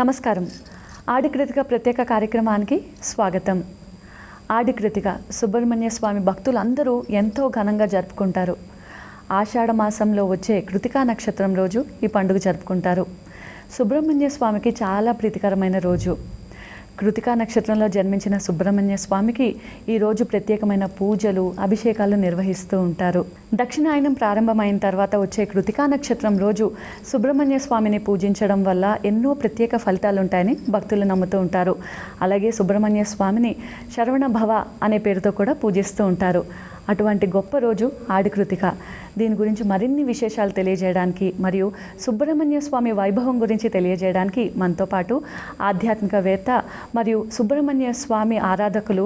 నమస్కారం. ఆడికృతిక ప్రత్యేక కార్యక్రమానికి స్వాగతం. ఆడికృతిక సుబ్రహ్మణ్య స్వామి భక్తులందరూ ఎంతో ఘనంగా జరుపుకుంటారు. ఆషాఢ మాసంలో వచ్చే కృతికా నక్షత్రం రోజు ఈ పండుగ జరుపుకుంటారు. సుబ్రహ్మణ్య స్వామికి చాలా ప్రీతికరమైన రోజు. కృతికా నక్షత్రంలో జన్మించిన సుబ్రహ్మణ్య స్వామికి ఈరోజు ప్రత్యేకమైన పూజలు, అభిషేకాలు నిర్వహిస్తూ ఉంటారు. దక్షిణాయనం ప్రారంభమైన తర్వాత వచ్చే కృతికా నక్షత్రం రోజు సుబ్రహ్మణ్య స్వామిని పూజించడం వల్ల ఎన్నో ప్రత్యేక ఫలితాలు ఉంటాయని భక్తులు నమ్ముతూ ఉంటారు. అలాగే సుబ్రహ్మణ్య స్వామిని శరవణ భవ అనే పేరుతో కూడా పూజిస్తూ ఉంటారు. అటువంటి గొప్ప రోజు ఆడికృతిక. దీని గురించి మరిన్ని విశేషాలు తెలియజేయడానికి మరియు సుబ్రహ్మణ్య స్వామి వైభవం గురించి తెలియజేయడానికి మనతో పాటు ఆధ్యాత్మికవేత్త మరియు సుబ్రహ్మణ్య స్వామి ఆరాధకులు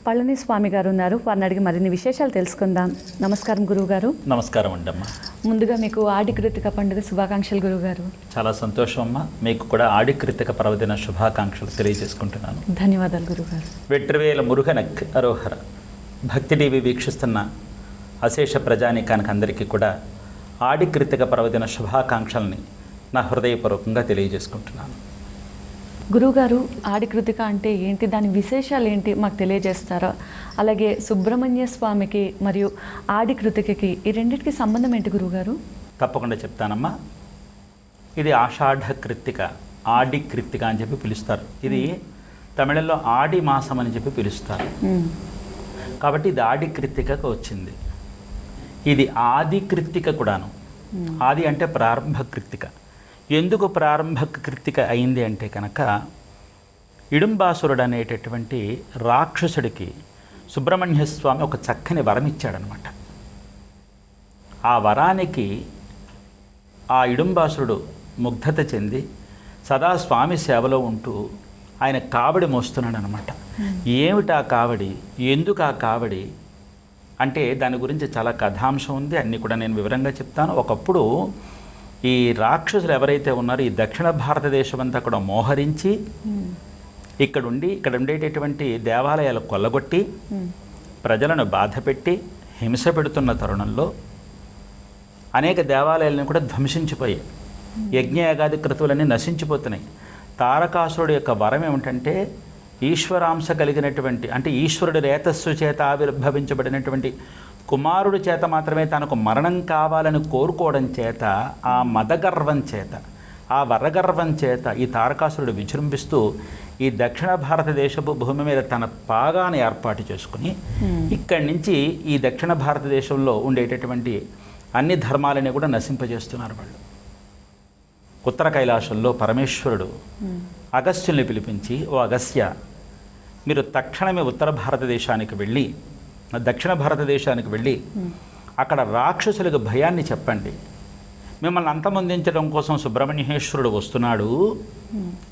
పళని స్వామి గారు ఉన్నారు. వారిని అడిగి మరిన్ని విశేషాలు తెలుసుకుందాం. నమస్కారం గురువుగారు. నమస్కారం అండమ్మా. ముందుగా మీకు ఆడికృతిక పండుగ శుభాకాంక్షలు గురువుగారు. చాలా సంతోషం అమ్మా. మీకు కూడా ఆడికృతిక పర్వదిన శుభాకాంక్షలు తెలియజేసుకుంటున్నాను. ధన్యవాదాలు గురువుగారు. వెట్రివేల మురుగనక్ అరోహర. భక్తి టీవీ వీక్షిస్తున్న అశేష ప్రజానీకానికి అందరికీ కూడా ఆడికృతిక పర్వదిన శుభాకాంక్షల్ని నా హృదయపూర్వకంగా తెలియజేసుకుంటున్నాను. గురువుగారు, ఆడికృతిక అంటే ఏంటి, దాని విశేషాలు ఏంటి మాకు తెలియజేస్తారా? అలాగే సుబ్రహ్మణ్య స్వామికి మరియు ఆడికృతికకి ఈ రెండింటికి సంబంధం ఏంటి గురువుగారు? తప్పకుండా చెప్తానమ్మా. ఇది ఆషాఢ కృత్తిక, ఆడి కృత్తిక అని చెప్పి పిలుస్తారు. ఇది తమిళంలో ఆడి మాసం అని చెప్పి పిలుస్తారు. కాబట్టి ఇది ఆడి కృత్తికకు వచ్చింది. ఇది ఆది కృత్తిక కూడాను. ఆది అంటే ప్రారంభ కృత్తిక. ఎందుకు ప్రారంభ కృత్తిక అయింది అంటే కనుక ఇడుంబాసురుడు అనేటటువంటి రాక్షసుడికి సుబ్రహ్మణ్య స్వామి ఒక చక్కని వరం ఇచ్చాడనమాట. ఆ వరానికి ఆ ఇడుంబాసురుడు ముగ్ధత చెంది సదా స్వామి సేవలో ఉంటూ ఆయన కావడి మోస్తున్నాడు అనమాట. ఏమిటా కావడి, ఎందుకు ఆ కావడి అంటే దాని గురించి చాలా కథాంశం ఉంది. అన్నీ కూడా నేను వివరంగా చెప్తాను. ఒకప్పుడు ఈ రాక్షసులు ఎవరైతే ఉన్నారో ఈ దక్షిణ భారతదేశం అంతా కూడా మోహరించి ఇక్కడ ఉండేటటువంటి దేవాలయాలు కొల్లగొట్టి ప్రజలను బాధపెట్టి హింస పెడుతున్న తరుణంలో అనేక దేవాలయాలను కూడా ధ్వంసించిపోయాయి. యజ్ఞయాగాది క్రతువులన్నీ నశించిపోతున్నాయి. తారకాసురుడు యొక్క వరం ఏమిటంటే ఈశ్వరాంశ కలిగినటువంటి, అంటే ఈశ్వరుడి రేతస్సు చేత ఆవిర్భవించబడినటువంటి కుమారుడి చేత మాత్రమే తనకు మరణం కావాలని కోరుకోవడం చేత, ఆ మదగర్వం చేత, ఆ వరగర్వం చేత ఈ తారకాసురుడు విజృంభిస్తూ ఈ దక్షిణ భారతదేశపు భూమి మీద తన పాగాన్ని ఏర్పాటు చేసుకుని ఇక్కడి నుంచి ఈ దక్షిణ భారతదేశంలో ఉండేటటువంటి అన్ని ధర్మాలని కూడా నశింపజేస్తున్నారు వాళ్ళు. ఉత్తర కైలాసంలో పరమేశ్వరుడు అగస్త్యుల్ని పిలిపించి, ఓ అగస్త్య, మీరు తక్షణమే ఉత్తర భారతదేశానికి వెళ్ళి, దక్షిణ భారతదేశానికి వెళ్ళి అక్కడ రాక్షసులకు భయాన్ని చెప్పండి. మిమ్మల్ని అంతమొందించడం కోసం సుబ్రహ్మణ్యేశ్వరుడు వస్తున్నాడు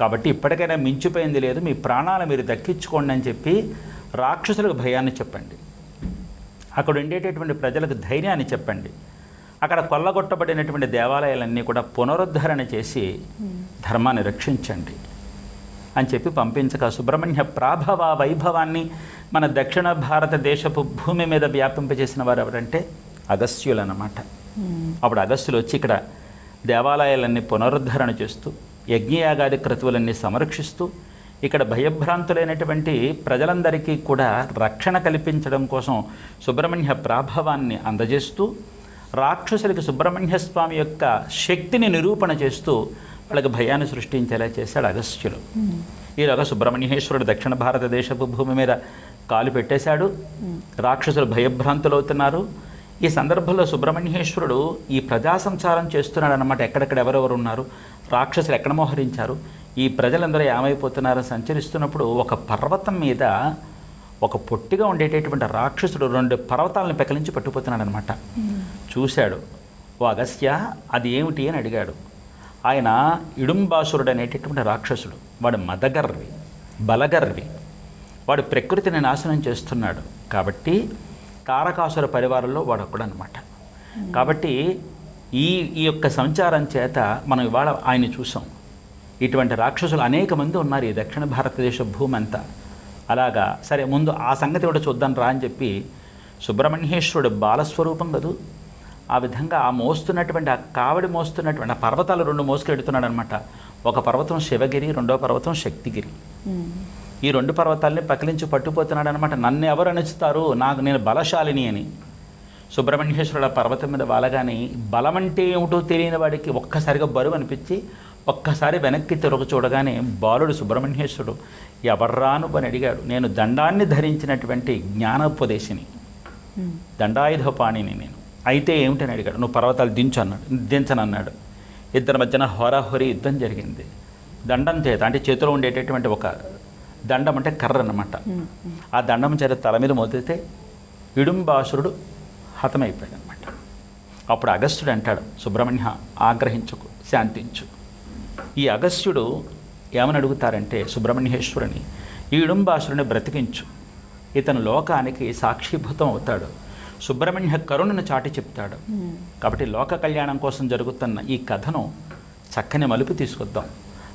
కాబట్టి ఇప్పటికైనా మించిపోయింది లేదు, మీ ప్రాణాలు మీరు దక్కించుకోండి అని చెప్పి రాక్షసులకు భయాన్ని చెప్పండి. అక్కడ ఉండేటటువంటి ప్రజలకు ధైర్యాన్ని చెప్పండి. అక్కడ కొల్లగొట్టబడినటువంటి దేవాలయాలన్నీ కూడా పునరుద్ధరణ చేసి ధర్మాన్ని రక్షించండి అని చెప్పి పంపించక సుబ్రహ్మణ్య ప్రాభవ వైభవాన్ని మన దక్షిణ భారతదేశపు భూమి మీద వ్యాపింపజేసిన వారు ఎవరంటే అగస్త్యులు అన్నమాట. అప్పుడు అగస్త్యులు వచ్చి ఇక్కడ దేవాలయాలన్నీ పునరుద్ధరణ చేస్తూ యజ్ఞయాగాది క్రతువులన్నీ సంరక్షిస్తూ ఇక్కడ భయభ్రాంతులైనటువంటి ప్రజలందరికీ కూడా రక్షణ కల్పించడం కోసం సుబ్రహ్మణ్య ప్రాభవాన్ని అందజేస్తూ రాక్షసులకి సుబ్రహ్మణ్య స్వామి యొక్క శక్తిని నిరూపణ చేస్తూ వాళ్ళకి భయాన్ని సృష్టించేలా చేశాడు అగస్త్యులు. ఈలోగా సుబ్రహ్మణ్యేశ్వరుడు దక్షిణ భారతదేశపు భూమి మీద కాలు పెట్టేశాడు. రాక్షసులు భయభ్రాంతులవుతున్నారు. ఈ సందర్భంలో సుబ్రహ్మణ్యేశ్వరుడు ఈ ప్రజా సంచారం చేస్తున్నాడు అన్నమాట. ఎక్కడెక్కడ ఎవరెవరు ఉన్నారు, రాక్షసులు ఎక్కడ మోహరించారు, ఈ ప్రజలందరూ ఏమైపోతున్నారో సంచరిస్తున్నప్పుడు ఒక పర్వతం మీద ఒక పొట్టిగా ఉండేటటువంటి రాక్షసుడు 2 పర్వతాలను పెకలించి పట్టుకుపోతున్నాడు అనమాట. చూశాడు. ఓ అగస్త్య, అది ఏమిటి అని అడిగాడు. ఆయన ఇడుంబాసురుడు అనేటటువంటి రాక్షసుడు. వాడు మదగర్వి, బలగర్వి. వాడు ప్రకృతిని నాశనం చేస్తున్నాడు. కాబట్టి తారకాసుర పరివారంలో వాడు ఒకడు అనమాట. కాబట్టి ఈ యొక్క సంచారం చేత మనం ఇవాళ ఆయన చూసాం. ఇటువంటి రాక్షసులు అనేక మంది ఉన్నారు ఈ దక్షిణ భారతదేశ భూమి అంతా. అలాగా సరే, ముందు ఆ సంగతి కూడా చూద్దాం రా అని చెప్పి సుబ్రహ్మణ్యేశ్వరుడు బాలస్వరూపం కదూ, ఆ విధంగా ఆ మోస్తున్నటువంటి ఆ కావడి మోస్తున్నటువంటి ఆ పర్వతాలు 2 మోసుకెడుతున్నాడు అనమాట. ఒక పర్వతం శివగిరి, రెండో పర్వతం శక్తిగిరి. ఈ 2 పర్వతాలని పకిలించి పట్టుపోతున్నాడు అనమాట. నన్ను ఎవరు అణుచుతారు, నేను బలశాలిని అని. సుబ్రహ్మణ్యేశ్వరుడు ఆ పర్వతం మీద వాలగానే బలం అంటే ఏమిటో తెలియని వాడికి ఒక్కసారిగా బరువు అనిపించి ఒక్కసారి వెనక్కి తిరగ చూడగానే బాలుడు సుబ్రహ్మణ్యేశ్వరుడు ఎవర్రాను అని అడిగాడు. నేను దండాన్ని ధరించినటువంటి జ్ఞానోపదేశిని, దండాయుధపాణిని నేను. అయితే ఏమిటని అడిగాడు. నువ్వు పర్వతాలు దించనన్నాడు. ఇద్దరి మధ్యన హోరాహోరీ యుద్ధం జరిగింది. దండం చేత, అంటే చేతిలో ఉండేటటువంటి ఒక దండం అంటే కర్ర అన్నమాట. ఆ దండం చేత తల మీద మోదితే ఇడుంబాసురుడు హతమైపోయాడు అనమాట. అప్పుడు అగస్త్యుడు అంటాడు, సుబ్రహ్మణ్య ఆగ్రహించుకు, శాంతించు. ఈ అగస్త్యుడు ఏమని అడుగుతారంటే సుబ్రహ్మణ్యేశ్వరుని, ఈ ఇడుంబాసురుని బ్రతికించు, ఇతను లోకానికి సాక్షిభూతం అవుతాడు, సుబ్రహ్మణ్య కరుణను చాటి చెప్తాడు. కాబట్టి లోక కళ్యాణం కోసం జరుగుతున్న ఈ కథను చక్కని మలుపు తీసుకొద్దాం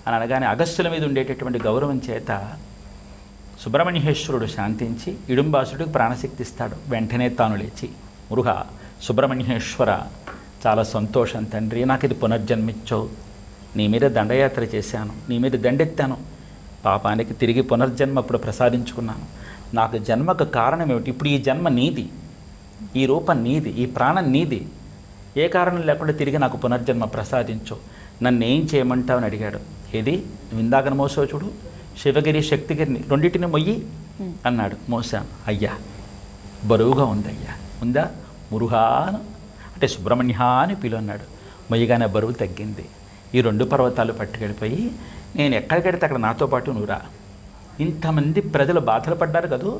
అని అనగానే అగస్త్యుల మీద ఉండేటటువంటి గౌరవం చేత సుబ్రహ్మణ్యేశ్వరుడు శాంతించి ఇడుంబాసుడికి ప్రాణశక్తి ఇస్తాడు. వెంటనే తాను లేచి, మురుగ సుబ్రహ్మణ్యేశ్వర, చాలా సంతోషం తండ్రి, నాకు ఇది పునర్జన్మించావు. నీ మీద దండయాత్ర చేశాను, నీ మీద దండెత్తాను, పాపానికి తిరిగి పునర్జన్మ ఇప్పుడు ప్రసాదించుకున్నాను. నాకు జన్మకు కారణం ఏమిటి? ఇప్పుడు ఈ జన్మ నీది, ఈ రూపం నీది, ఈ ప్రాణం నీది. ఏ కారణం లేకుండా తిరిగి నాకు పునర్జన్మ ప్రసాదించు, నన్ను ఏం చేయమంటావు అని అడిగాడు. ఏది నువ్వు ఇందాకన మోసావు చూడు, శివగిరి శక్తిగిరిని, రెండింటిని మొయ్యి అన్నాడు. మోసాను. అయ్యా బరువుగా ఉంది, అయ్యా ఉందా? మురుహాను అంటే సుబ్రహ్మణ్య అని పిలు అన్నాడు. మొయ్యగానే బరువు తగ్గింది. ఈ 2 పర్వతాలు పట్టుకెళ్ళిపోయి, నేను ఎక్కడికెడితే అక్కడ నాతో పాటు నువ్వురా. ఇంతమంది ప్రజలు బాధలు పడ్డారు కదూ,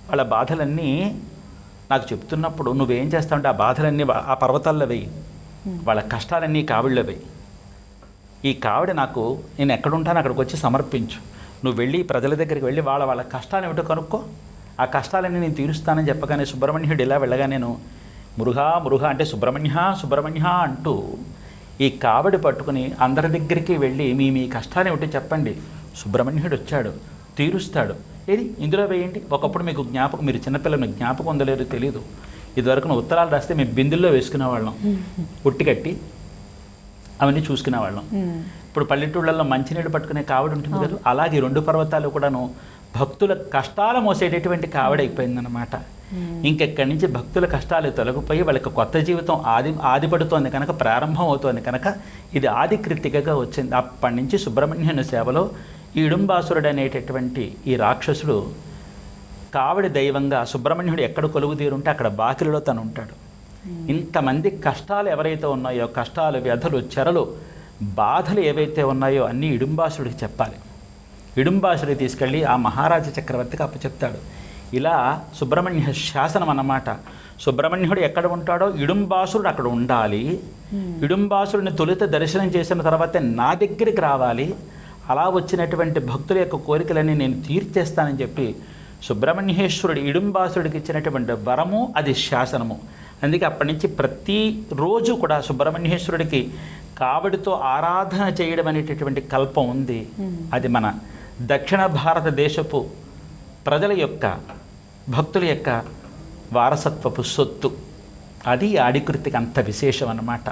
వాళ్ళ బాధలన్నీ నాకు చెప్తున్నప్పుడు నువ్వేం చేస్తావంటే ఆ బాధలన్నీ ఆ పర్వతాల్లో వేయి, వాళ్ళ కష్టాలన్నీ కావిళ్ళలో వేయి. ఈ కావిడ నాకు, నేను ఎక్కడుంటానో అక్కడికి వచ్చి సమర్పించు. నువ్వు వెళ్ళి ప్రజల దగ్గరికి వెళ్ళి వాళ్ళ కష్టాలు ఏమిటో కనుక్కో, ఆ కష్టాలన్నీ నేను తీరుస్తానని చెప్పగానే సుబ్రహ్మణ్యుడు ఇలా వెళ్ళగా నేను మురుగా అంటే సుబ్రహ్మణ్య అంటూ ఈ కావిడి పట్టుకుని అందరి దగ్గరికి వెళ్ళి మీ కష్టాలు ఏమిటో చెప్పండి, సుబ్రహ్మణ్యుడు వచ్చాడు తీరుస్తాడు. ఏది ఇందులో వేయండి. ఒకప్పుడు మీకు జ్ఞాపకం, మీరు చిన్నపిల్లలు, మీకు జ్ఞాపకం ఉందలేదో తెలియదు, ఇదివరకు ఉత్తరాలు రాస్తే మేము బిందుల్లో వేసుకునేవాళ్ళం, ఉట్టి కట్టి అవన్నీ చూసుకునేవాళ్ళం. ఇప్పుడు పల్లెటూళ్ళల్లో మంచినీళ్ళు పట్టుకునే కావిడ ఉంటుంది కదా, అలాగే 2 పర్వతాలు కూడాను భక్తుల కష్టాలు మోసేటటువంటి కావిడ అయిపోయిందన్నమాట. ఇంకెక్కడి నుంచి భక్తుల కష్టాలు తొలగిపోయి వాళ్ళకి కొత్త జీవితం ఆదిపడుతోంది కనుక, ప్రారంభం అవుతోంది కనుక ఇది ఆది కృత్తికగా వచ్చింది. అప్పటి నుంచి సుబ్రహ్మణ్యుని సేవలో ఈ ఇడుంబాసురుడు అనేటటువంటి ఈ రాక్షసుడు కావిడి దైవంగా, సుబ్రహ్మణ్యుడు ఎక్కడ కొలువు తీరుంటే అక్కడ బాకిలిలో తను ఉంటాడు. ఇంతమంది కష్టాలు ఎవరైతే ఉన్నాయో, కష్టాలు, వ్యధలు, చెరలు, బాధలు ఏవైతే ఉన్నాయో అన్నీ ఇడుంబాసుడికి చెప్పాలి. ఇడుంబాసుడికి తీసుకెళ్ళి ఆ మహారాజ చక్రవర్తికి అప్పచెప్తాడు. ఇలా సుబ్రహ్మణ్య శాసనం అన్నమాట. సుబ్రహ్మణ్యుడు ఎక్కడ ఉంటాడో ఇడుంబాసురుడు అక్కడ ఉండాలి. ఇడుంబాసురుడిని తొలుత దర్శనం చేసిన తర్వాత నా దగ్గరికి రావాలి. అలా వచ్చినటువంటి భక్తుల యొక్క కోరికలన్నీ నేను తీర్చేస్తానని చెప్పి సుబ్రహ్మణ్యేశ్వరుడు ఇడుంబాసుడికి ఇచ్చినటువంటి వరము, అది శాసనము. అందుకే అప్పటి నుంచి ప్రతిరోజు కూడా సుబ్రహ్మణ్యేశ్వరుడికి కావిడితో ఆరాధన చేయడం అనేటటువంటి కల్పం ఉంది. అది మన దక్షిణ భారతదేశపు ప్రజల యొక్క, భక్తుల యొక్క వారసత్వపు సొత్తు. అది ఆడికృతికి అంత విశేషం అన్నమాట.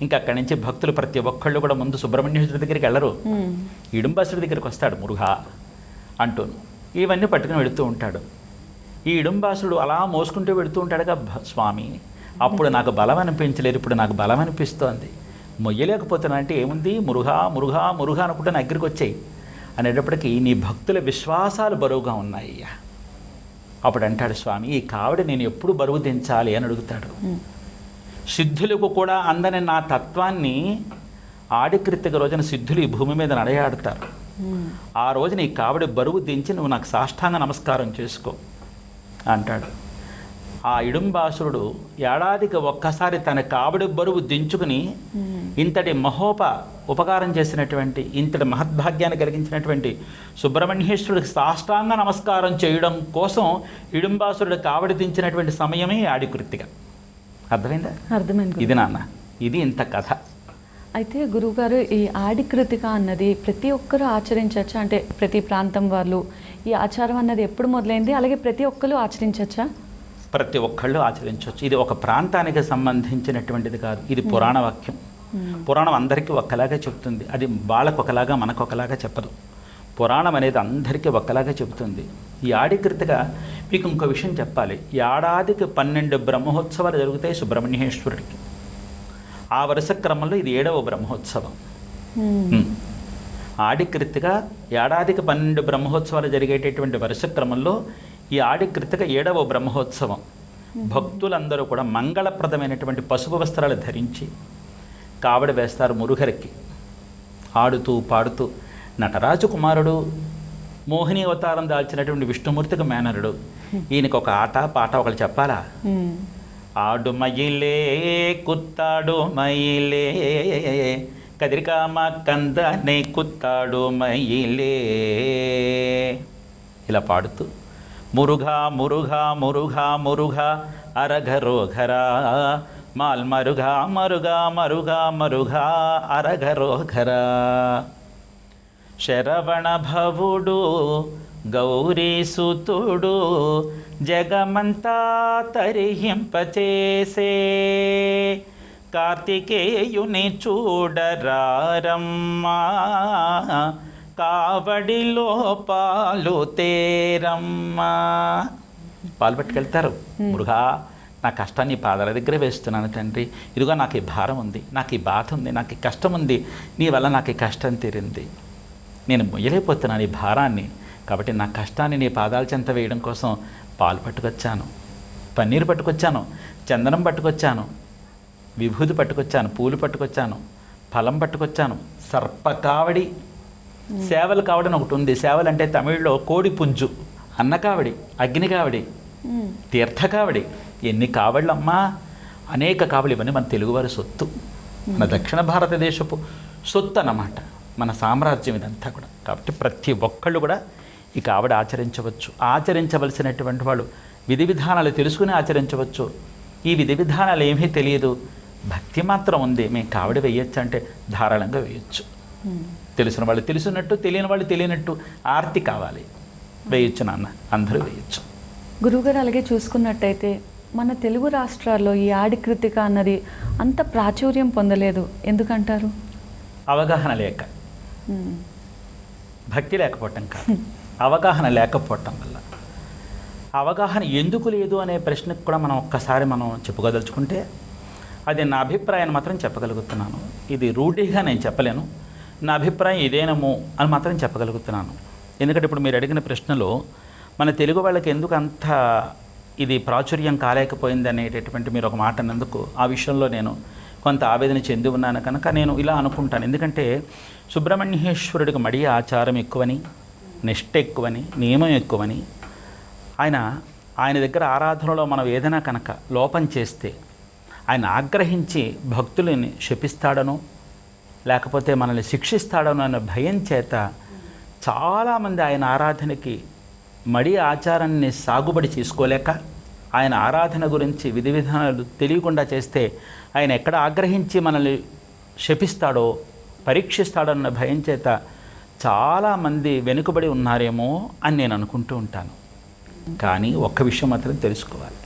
ఇంకా అక్కడి నుంచి భక్తులు ప్రతి ఒక్కళ్ళు కూడా ముందు సుబ్రహ్మణ్యేశ్వరుడి దగ్గరికి వెళ్ళరు, ఇడుంబాసుడి దగ్గరికి వస్తాడు మురుగా అంటూను. ఇవన్నీ పట్టుకుని వెళుతూ ఉంటాడు. ఈ ఇడుంబాసుడు అలా మోసుకుంటూ వెళుతూ ఉంటాడుగా, స్వామి అప్పుడు నాకు బలం అనిపించలేదు, ఇప్పుడు నాకు బలం అనిపిస్తోంది, మొయ్యలేకపోతున్నా అంటే ఏముంది, మురుగా అనుకుంటే నా దగ్గరికి వచ్చాయి అనేటప్పటికీ నీ భక్తుల విశ్వాసాలు బరువుగా ఉన్నాయ్యా. అప్పుడు అంటాడు స్వామి, ఈ కావిడ నేను ఎప్పుడు బరువు దించాలి అని అడుగుతాడు. సిద్ధులకు కూడా అందని నా తత్వాన్ని ఆడికృతిక రోజున సిద్ధులు ఈ భూమి మీద నడయాడుతారు. ఆ రోజున ఈ కావిడ బరువు దించి నువ్వు నాకు సాష్టాంగ నమస్కారం చేసుకో అంటాడు. ఆ ఇడుంబాసురుడు ఏడాదికి ఒక్కసారి తన కావిడి బరువు దించుకుని ఇంతటి ఉపకారం చేసినటువంటి, ఇంతటి మహద్భాగ్యాన్ని కలిగించినటువంటి సుబ్రహ్మణ్యేశ్వరుడికి సాష్టాంగ నమస్కారం చేయడం కోసం ఇడుంబాసురుడు కావిడి దించినటువంటి సమయమే ఆడికృతిక. అర్థమైందా? అర్థమైంది. ఇది నాన్న, ఇది ఇంత కథ. అయితే గురువుగారు, ఈ ఆడికృతిక అన్నది ప్రతి ఒక్కరూ ఆచరించవచ్చా? అంటే ప్రతి ప్రాంతం వాళ్ళు ఈ ఆచారం అన్నది ఎప్పుడు మొదలైంది, అలాగే ప్రతి ఒక్కరు ఆచరించవచ్చా? ప్రతి ఒక్కళ్ళు ఆచరించవచ్చు. ఇది ఒక ప్రాంతానికి సంబంధించినటువంటిది కాదు, ఇది పురాణ వాక్యం. పురాణం అందరికీ ఒక్కలాగా చెప్తుంది. అది వాళ్ళకు ఒకలాగా మనకు ఒకలాగా చెప్పదు. పురాణం అనేది అందరికీ ఒక్కలాగా చెబుతుంది. ఈ ఆడికృతిగా మీకు ఇంకో విషయం చెప్పాలి. ఏడాదికి 12 బ్రహ్మోత్సవాలు జరుగుతాయి సుబ్రహ్మణ్యేశ్వరుడికి. ఆ వరుస క్రమంలో ఇది 7వ బ్రహ్మోత్సవం. ఆడికృతిగా ఏడాదికి 12 బ్రహ్మోత్సవాలు జరిగేటటువంటి వరుస క్రమంలో ఈ ఆడికృతిగా 7వ బ్రహ్మోత్సవం. భక్తులందరూ కూడా మంగళప్రదమైనటువంటి పసుపు వస్త్రాలు ధరించి కావడి వేస్తారు మురుగరికి. ఆడుతూ పాడుతూ నటరాజు కుమారుడు, మోహిని అవతారం దాల్చినటువంటి విష్ణుమూర్తికి మేనరుడు. ఈయనకి ఒక ఆట పాట ఒకళ్ళు చెప్పాలా? ఆడు మయిలే కుత్తాడు మయిలే కదిరికామ కందనే కుత్తాడు మయిలే ఇలా పాడుతూ మురుఘా మురుఘా మురుఘా మురుఘా అరఘరోఘరా మాల్ మరుఘా మరుఘా మరుఘా మరుఘా అరఘరోఘరా శరవణ భవుడు గౌరీసుతుడు జగమంతా తరిహింపచేసే కార్తికేయుని చూడరారమ్మా కావడిలో పాలు తేరమ్మా. పాలు పట్టుకెళ్తారు. మురుగా నా కష్టాన్ని పాదాల దగ్గర వేస్తున్నాను తండ్రి. ఇదిగో నాకు ఈ భారం ఉంది, నాకు ఈ బాధ ఉంది, నాకు ఈ కష్టం ఉంది, నీ వల్ల నాకు ఈ కష్టం తీరింది, నేను మొయ్యలేకపోతున్నాను ఈ భారాన్ని. కాబట్టి నా కష్టాన్ని నీ పాదాల చెంత వేయడం కోసం పాలు పట్టుకొచ్చాను, పన్నీరు పట్టుకొచ్చాను, చందనం పట్టుకొచ్చాను, విభూతి పట్టుకొచ్చాను, పూలు పట్టుకొచ్చాను, ఫలం పట్టుకొచ్చాను, సర్పకావడి, సేవల కావడని ఒకటి ఉంది. సేవలు అంటే తమిళ్లో కోడి పుంజు, అన్న కావడి, అగ్ని కావడి, తీర్థ కావడి, ఎన్ని కావళ్ళమ్మా, అనేక కావడి. ఇవన్నీ మన తెలుగువారి సొత్తు, మన దక్షిణ భారతదేశపు సొత్తు అన్నమాట, మన సామ్రాజ్యం ఇదంతా కూడా. కాబట్టి ప్రతి ఒక్కళ్ళు కూడా ఈ కావడి ఆచరించవచ్చు. ఆచరించవలసినటువంటి వాళ్ళు విధి విధానాలు తెలుసుకుని ఆచరించవచ్చు. ఈ విధి విధానాలు ఏమీ తెలియదు, భక్తి మాత్రం ఉంది, మేము కావడి వేయచ్చు అంటే ధారాళంగా వేయచ్చు. తెలిసిన వాళ్ళు తెలిసినట్టు, తెలియని వాళ్ళు తెలియనట్టు ఆర్తి కావాలి, వేయచ్చు నాన్న, అందరూ వేయచ్చు. గురువుగారు, అలాగే చూసుకున్నట్టయితే మన తెలుగు రాష్ట్రాల్లో ఈ ఆడికృతిక అన్నది అంత ప్రాచుర్యం పొందలేదు, ఎందుకంటారు? అవగాహన లేక, భక్తి లేకపోవటం కాదు, అవగాహన లేకపోవటం వల్ల. అవగాహన ఎందుకు లేదు అనే ప్రశ్నకు కూడా మనం ఒక్కసారి చెప్పుకోదలుచుకుంటే, అది నా అభిప్రాయాన్ని మాత్రం చెప్పగలుగుతున్నాను. ఇది రూఢిగా నేను చెప్పలేను, నా అభిప్రాయం ఇదేనము అని మాత్రం చెప్పగలుగుతున్నాను. ఎందుకంటే ఇప్పుడు మీరు అడిగిన ప్రశ్నలో మన తెలుగు వాళ్ళకి ఎందుకు అంత ఇది ప్రాచుర్యం కాలేకపోయింది అనేటటువంటి మీరు ఒక మాట అన్నందుకు ఆ విషయంలో నేను కొంత ఆవేదన చెంది ఉన్నాను కనుక నేను ఇలా అనుకుంటాను. ఎందుకంటే సుబ్రహ్మణ్యేశ్వరుడికి మడి ఆచారం ఎక్కువని, నిష్ఠ ఎక్కువని, నియమం ఎక్కువని, ఆయన దగ్గర ఆరాధనలో మనం ఏదైనా కనుక లోపం చేస్తే ఆయన ఆగ్రహించి భక్తులని శపిస్తాడనో లేకపోతే మనల్ని శిక్షిస్తాడనో అన్న భయం చేత చాలామంది ఆయన ఆరాధనకి మడి ఆచారాన్ని సాగుబడి చేసుకోలేక, ఆయన ఆరాధన గురించి విధి విధానాలు తెలియకుండా చేస్తే ఆయన ఎక్కడ ఆగ్రహించి మనల్ని శపిస్తాడో పరీక్షిస్తాడో అన్న భయం చేత చాలామంది వెనుకబడి ఉన్నారేమో అని నేను అనుకుంటూ ఉంటాను. కానీ ఒక్క విషయం మాత్రం తెలుసుకోవాలి,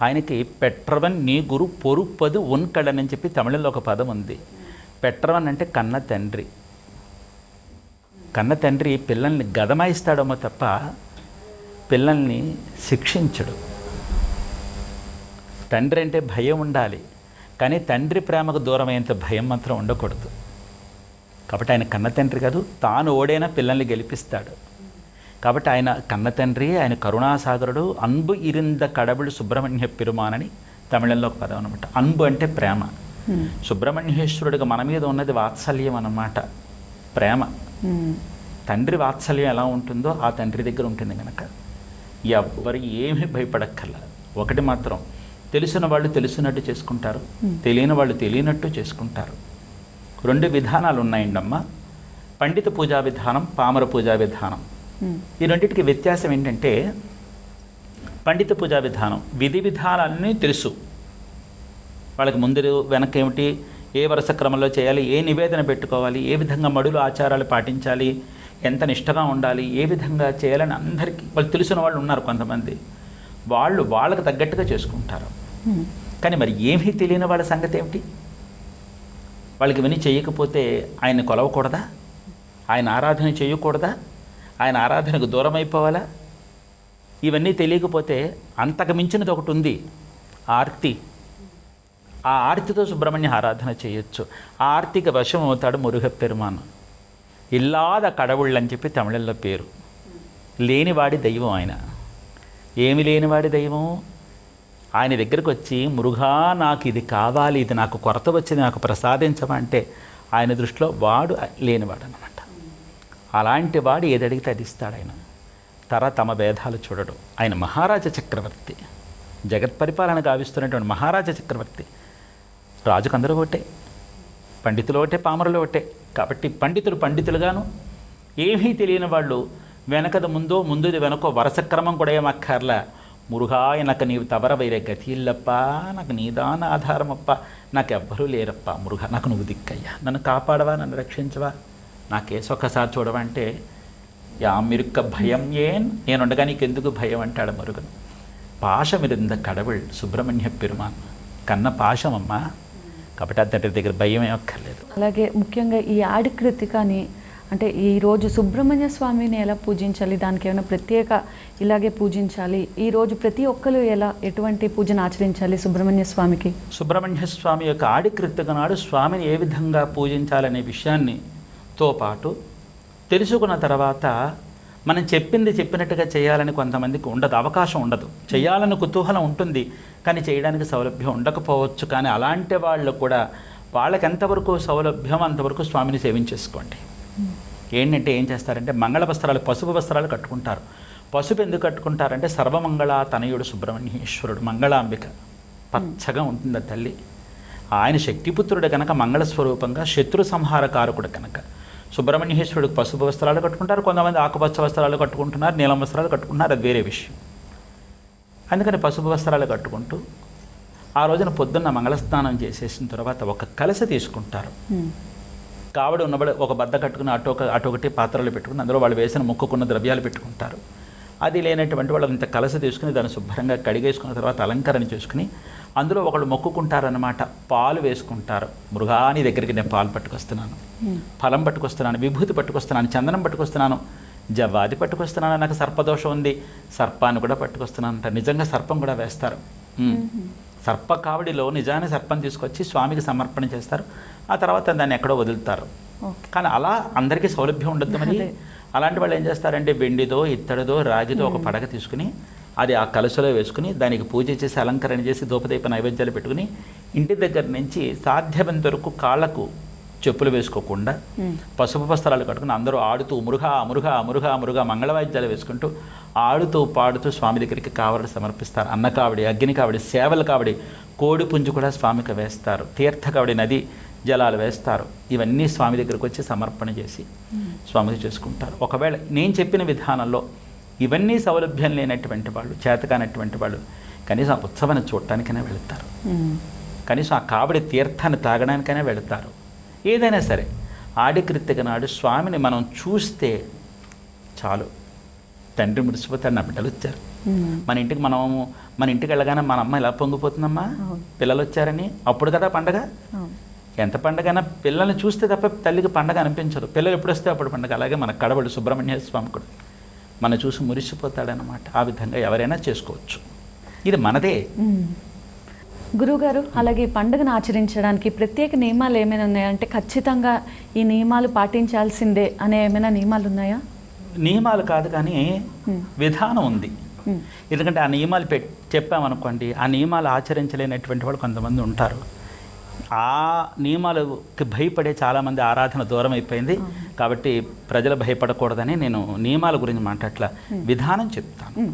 ఆయనకి పెట్రవన్ నీ గురు పొరుపదు ఉన్కడని చెప్పి తమిళంలో ఒక పదం ఉంది. పెట్రవన్ అంటే కన్న తండ్రి. కన్న తండ్రి పిల్లల్ని గదమాయిస్తాడేమో తప్ప పిల్లల్ని శిక్షించడు. తండ్రి అంటే భయం ఉండాలి, కానీ తండ్రి ప్రేమకు దూరమైనంత భయం మాత్రం ఉండకూడదు. కాబట్టి ఆయన కన్న తండ్రి కాదు, తాను ఓడైనా పిల్లల్ని గెలిపిస్తాడు. కాబట్టి ఆయన కన్న తండ్రి, ఆయన కరుణాసాగరుడు. అన్బు ఇరింద కడబుడు సుబ్రహ్మణ్య పెరుమానని తమిళంలో ఒక పదం అనమాట. అన్బు అంటే ప్రేమ. సుబ్రహ్మణ్యేశ్వరుడికి మన మీద ఉన్నది వాత్సల్యం అన్నమాట, ప్రేమ. తండ్రి వాత్సల్యం ఎలా ఉంటుందో ఆ తండ్రి దగ్గర ఉంటుంది కనుక ఎవ్వరు ఏమీ భయపడక్కర్ల. ఒకటి మాత్రం, తెలిసిన వాళ్ళు తెలిసినట్టు చేసుకుంటారు, తెలియని వాళ్ళు తెలియనట్టు చేసుకుంటారు. 2 విధానాలు ఉన్నాయండి అమ్మ, పండిత పూజా విధానం, పామర పూజా విధానం. ఈ రెండింటికి వ్యత్యాసం ఏంటంటే, పండిత పూజా విధానం విధి విధానాలన్నీ తెలుసు వాళ్ళకి, ముందు వెనక ఏమిటి, ఏ వరుస క్రమంలో చేయాలి, ఏ నివేదన పెట్టుకోవాలి, ఏ విధంగా మడులు ఆచారాలు పాటించాలి, ఎంత నిష్టగా ఉండాలి, ఏ విధంగా చేయాలని అందరికీ వాళ్ళు తెలిసిన వాళ్ళు ఉన్నారు. కొంతమంది వాళ్ళకు తగ్గట్టుగా చేసుకుంటారు. కానీ మరి ఏమీ తెలియని వాళ్ళ సంగతి ఏమిటి? వాళ్ళకి ఇవన్నీ చేయకపోతే ఆయన కొలవకూడదా? ఆయన ఆరాధన చేయకూడదా? ఆయన ఆరాధనకు దూరం అయిపోవాలా? ఇవన్నీ తెలియకపోతే అంతకు మించినది ఒకటి ఉంది, ఆర్తి. ఆ ఆర్తితో సుబ్రహ్మణ్య ఆరాధన చేయొచ్చు. ఆ ఆర్తికి వశం అవుతాడు మురుగపెరుమాన్. ఇల్లాద కడవుళ్ళని చెప్పి తమిళంలో పేరు. లేనివాడి దైవం ఆయన. ఏమి లేనివాడి దైవం? ఆయన దగ్గరికి వచ్చి మురుగా నాకు ఇది కావాలి, ఇది నాకు కొరత వచ్చింది, నాకు ప్రసాదించమంటే ఆయన దృష్టిలో వాడు లేనివాడు అన్నమాట. అలాంటి వాడు ఏది అడిగితే అది ఇస్తాడు ఆయన. తమ భేదాలు చూడడు. ఆయన మహారాజ చక్రవర్తి, జగత్ పరిపాలన గావిస్తున్నటువంటి మహారాజ చక్రవర్తి. రాజుకు అందరూ ఒకటే, పండితులు ఒకటే, పామరులు ఒకటే. కాబట్టి పండితులుగాను, ఏమీ తెలియని వాళ్ళు వెనకది ముందో ముందుది వెనకో వరుస క్రమం కూడా ఏమక్కర్లా. మురుగా నాకు నీవు తవర వైరే గతి ఇల్లప్ప, నాకు నీదాన ఆధారమప్ప, నాకెవ్వరూ లేరప్ప. మురుగా నాకు నువ్వు దిక్కయ్యా, నన్ను కాపాడవా, నన్ను రక్షించవా, నా కేసు ఒక్కసారి చూడవంటే యామిరుక్క భయం ఏన్, నేనుండగా నీకెందుకు భయం అంటాడు మురుగను. పాశమిరుంద కడవుళ్ సుబ్రహ్మణ్య పెరుమాన్, కన్న పాశమమ్మా. కాబట్టి అతడి దగ్గర భయం ఏమక్కర్లేదు. అలాగే ముఖ్యంగా ఈ ఆడి కృతికని అంటే ఈరోజు సుబ్రహ్మణ్య స్వామిని ఎలా పూజించాలి, దానికి ఏమైనా ప్రత్యేక ఇలాగే పూజించాలి, ఈరోజు ప్రతి ఒక్కరు ఎటువంటి పూజను ఆచరించాలి సుబ్రహ్మణ్య స్వామికి? సుబ్రహ్మణ్య స్వామి యొక్క ఆడి కృతిక నాడు స్వామిని ఏ విధంగా పూజించాలనే విషయాన్ని తో పాటు తెలుసుకున్న తర్వాత మనం చెప్పినట్టుగా చేయాలని కొంతమందికి ఉండదు, అవకాశం ఉండదు. చేయాలని కుతూహలం ఉంటుంది, కానీ చేయడానికి సౌలభ్యం ఉండకపోవచ్చు. కానీ అలాంటి వాళ్ళు కూడా వాళ్ళకి ఎంతవరకు సౌలభ్యం అంతవరకు స్వామిని సేవించేసుకోండి. ఏంటంటే ఏం చేస్తారంటే మంగళ వస్త్రాలు, పసుపు వస్త్రాలు కట్టుకుంటారు. పసుపు ఎందుకు కట్టుకుంటారంటే సర్వమంగళ తనయుడు సుబ్రహ్మణ్యేశ్వరుడు, మంగళాంబిక పచ్చగా ఉంటుంది తల్లి. ఆయన శక్తిపుత్రుడు కనుక మంగళస్వరూపంగా శత్రు సంహారకారకుడు కనుక సుబ్రహ్మణ్యేశ్వరుడికి పసుపు వస్త్రాలు కట్టుకుంటారు. కొంతమంది ఆకుపచ్చ వస్త్రాలు కట్టుకుంటున్నారు, నీలం వస్త్రాలు కట్టుకుంటున్నారు, అది వేరే విషయం. అందుకని పసుపు వస్త్రాలు కట్టుకుంటూ ఆ రోజున పొద్దున్న మంగళస్నానం చేసేసిన తర్వాత ఒక కలశ తీసుకుంటారు. కావడి ఉన్నబడి ఒక బద్ద కట్టుకుని అటొకటి పాత్రలు పెట్టుకుని అందులో వాళ్ళు వేసిన మొక్కుకున్న ద్రవ్యాలు పెట్టుకుంటారు. అది లేనటువంటి వాళ్ళు ఇంత కలశ తీసుకుని దాన్ని శుభ్రంగా కడిగేసుకున్న తర్వాత అలంకరణ చేసుకుని అందులో ఒకళ్ళు మొక్కుకుంటారన్నమాట. పాలు వేసుకుంటారు. మృగాని దగ్గరికి నేను పాలు పట్టుకొస్తున్నాను, ఫలం పట్టుకొస్తున్నాను, విభూతి పట్టుకొస్తున్నాను, చందనం పట్టుకొస్తున్నాను, జవ్వాది పట్టుకొస్తున్నాను, నాకు సర్పదోషం ఉంది, సర్పాన్ని కూడా పట్టుకొస్తున్నాను అంట. నిజంగా సర్పం కూడా వేస్తారు. సర్ప కావడిలో నిజాన్ని సర్పం తీసుకొచ్చి స్వామికి సమర్పణ చేస్తారు. ఆ తర్వాత దాన్ని ఎక్కడో వదులుతారు. కానీ అలా అందరికీ సౌలభ్యం ఉండద్దు. మరి అలాంటి వాళ్ళు ఏం చేస్తారంటే వెండిదో ఇత్తడిదో రాగిదో ఒక పడగ తీసుకుని అది ఆ కలశలో వేసుకుని దానికి పూజ చేసి అలంకరణ చేసి ధూపదీప నైవేద్యాలు పెట్టుకుని ఇంటి దగ్గర నుంచి సాధ్యమైనంత వరకు కాళ్ళకు చెప్పులు వేసుకోకుండా పసుపు వస్త్రాలు కట్టుకుని అందరూ ఆడుతూ మురుగా మురుగా మురుగా మురుగా మంగళవాద్యాలు వేసుకుంటూ ఆడుతూ పాడుతూ స్వామి దగ్గరికి కావడి సమర్పిస్తారు. అన్న కావడి, అగ్ని కావడి, సేవల కావడి, కోడి పుంజు కూడా స్వామికి వేస్తారు. తీర్థ కావడి, నది జలాలు వేస్తారు. ఇవన్నీ స్వామి దగ్గరికి వచ్చి సమర్పణ చేసి స్వామికి చేసుకుంటారు. ఒకవేళ నేను చెప్పిన విధానంలో ఇవన్నీ సౌలభ్యం లేనటువంటి వాళ్ళు, చేతకానటువంటి వాళ్ళు కనీసం ఆ ఉత్సవాన్ని చూడటానికైనా వెళుతారు, కనీసం ఆ కావడి తీర్థాన్ని తాగడానికైనా వెళుతారు. ఏదైనా సరే ఆడి కృత్తిక నాడు స్వామిని మనం చూస్తే చాలు, తండ్రి మురిసిపోతాడు, నా బిడ్డలు వచ్చారు. మన ఇంటికి వెళ్ళగానే మన అమ్మ ఇలా పొంగిపోతుందమ్మా పిల్లలు వచ్చారని. అప్పుడు కదా పండగ. ఎంత పండగైనా పిల్లల్ని చూస్తే తప్ప తల్లికి పండగ అనిపించదు. పిల్లలు ఎప్పుడు వస్తే అప్పుడు పండగ. అలాగే మన కడవడు సుబ్రహ్మణ్య స్వామి కూడా మనం చూసి మురిసిపోతాడనమాట. ఆ విధంగా ఎవరైనా చేసుకోవచ్చు. ఇది మనదే. గురువుగారు, అలాగే ఈ పండుగను ఆచరించడానికి ప్రత్యేక నియమాలు ఏమైనా ఉన్నాయా? అంటే ఖచ్చితంగా ఈ నియమాలు పాటించాల్సిందే అనే ఏమైనా నియమాలు ఉన్నాయా? నియమాలు కాదు కానీ విధానం ఉంది. ఎందుకంటే ఆ నియమాలు చెప్పామనుకోండి, ఆ నియమాలు ఆచరించలేనటువంటి వాళ్ళు కొంతమంది ఉంటారు. ఆ నియమాలకు భయపడే చాలామంది ఆరాధన దూరం అయిపోయింది. కాబట్టి ప్రజలు భయపడకూడదని నేను నియమాల గురించి మాట్లాడట్లా, విధానం చెప్తాను.